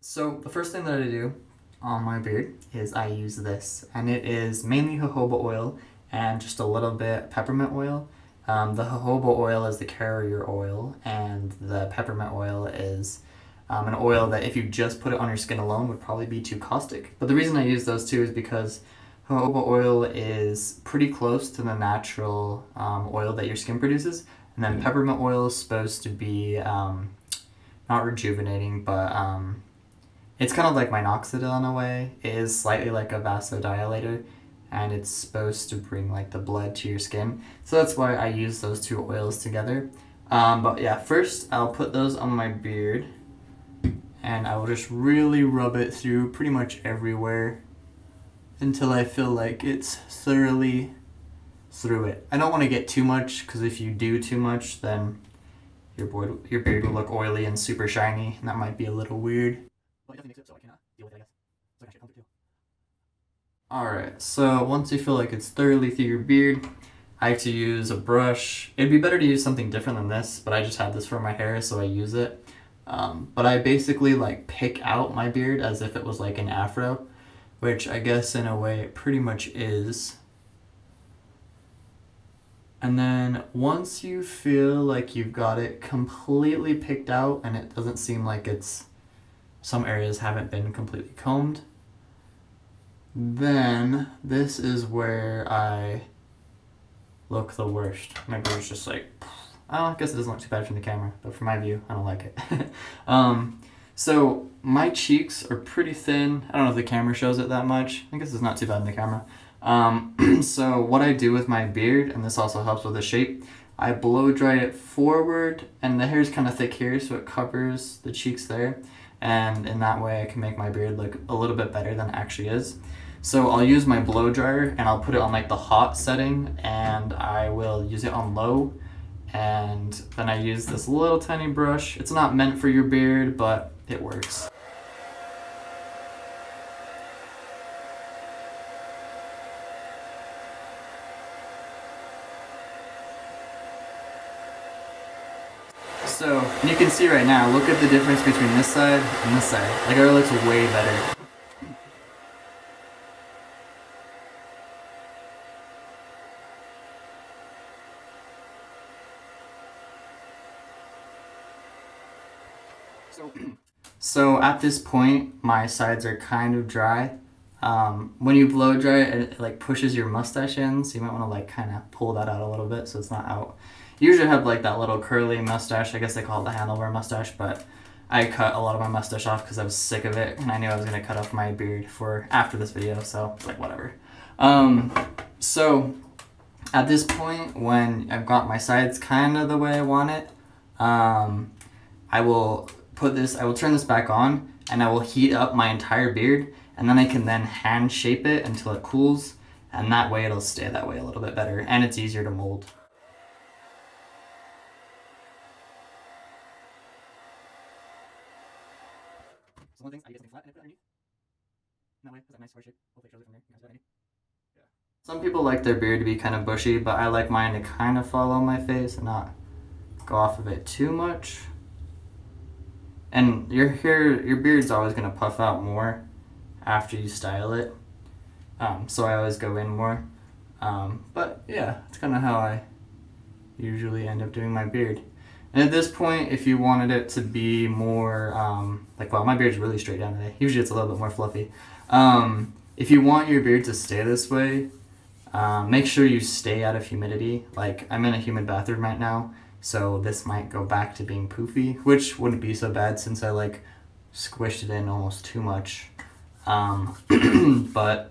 So the first thing that I do on my beard is I use this, and it is mainly jojoba oil and just a little bit peppermint oil. The jojoba oil is the carrier oil, and the peppermint oil is an oil that if you just put it on your skin alone would probably be too caustic. But the reason I use those two is because jojoba oil is pretty close to the natural oil that your skin produces, and then peppermint oil is supposed to be not rejuvenating, but it's kind of like Minoxidill in a way. It is slightly like a vasodilator, and it's supposed to bring like the blood to your skin. So that's why I use those two oils together. But yeah, first I'll put those on my beard, and I will just really rub it through pretty much everywhere until I feel like it's thoroughly through it. I don't want to get too much, because if you do too much, then your beard will look oily and super shiny, and that might be a little weird. Well, it doesn't mix it, so I cannot deal with it, I guess. So I can actually too. Alright, so once you feel like it's thoroughly through your beard, I like to use a brush. It'd be better to use something different than this, but I just had this for my hair, so I use it. But I basically like pick out my beard as if it was like an afro, which I guess in a way it pretty much is. And then once you feel like you've got it completely picked out and it doesn't seem like some areas haven't been completely combed, then this is where I look the worst. My beard's just like, I guess it doesn't look too bad from the camera, but from my view, I don't like it. So my cheeks are pretty thin. I don't know if the camera shows it that much. I guess it's not too bad in the camera. So what I do with my beard, and this also helps with the shape, I blow dry it forward, and the hair is kind of thick here, so it covers the cheeks there. And in that way I can make my beard look a little bit better than it actually is. So I'll use my blow dryer, and I'll put it on like the hot setting, and I will use it on low. And then I use this little tiny brush. It's not meant for your beard, but it works. So, and you can see right now, look at the difference between this side and this side. Like, it looks way better. So at this point, my sides are kind of dry. When you blow dry it, it like pushes your mustache in, so you might want to like kind of pull that out a little bit so it's not out. You usually have like that little curly mustache. I guess they call it the handlebar mustache, but I cut a lot of my mustache off because I was sick of it, and I knew I was going to cut off my beard for after this video, so like whatever. So at this point, when I've got my sides kind of the way I want it, I will turn this back on, and I will heat up my entire beard, and then I can then hand shape it until it cools, and that way it'll stay that way a little bit better, and it's easier to mold. So one of the things, I get something flat and I put it underneath. And that way, it's a nice square shape. Hopefully it shows it from there. You guys got any? Yeah. Some people like their beard to be kind of bushy, but I like mine to kind of follow my face and not go off of it too much. And your beard's always going to puff out more after you style it. So I always go in more. But yeah, it's kind of how I usually end up doing my beard. And at this point, if you wanted it to be more, well, my beard's really straight down today. Usually it's a little bit more fluffy. If you want your beard to stay this way, make sure you stay out of humidity. Like, I'm in a humid bathroom right now, so this might go back to being poofy, which wouldn't be so bad since I like squished it in almost too much. But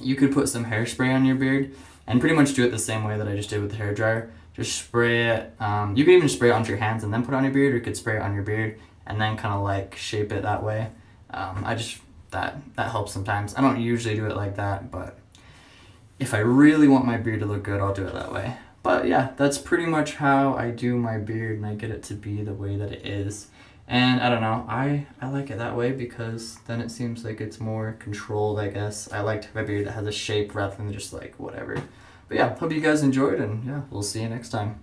you could put some hairspray on your beard and pretty much do it the same way that I just did with the hairdryer. Just spray it. You can even spray it onto your hands and then put it on your beard, or you could spray it on your beard and then kind of like shape it that way. That helps sometimes. I don't usually do it like that, but if I really want my beard to look good, I'll do it that way. But yeah, that's pretty much how I do my beard, and I get it to be the way that it is. And I don't know, I like it that way because then it seems like it's more controlled, I guess. I like to have a beard that has a shape rather than just like whatever. But yeah, hope you guys enjoyed, and yeah, we'll see you next time.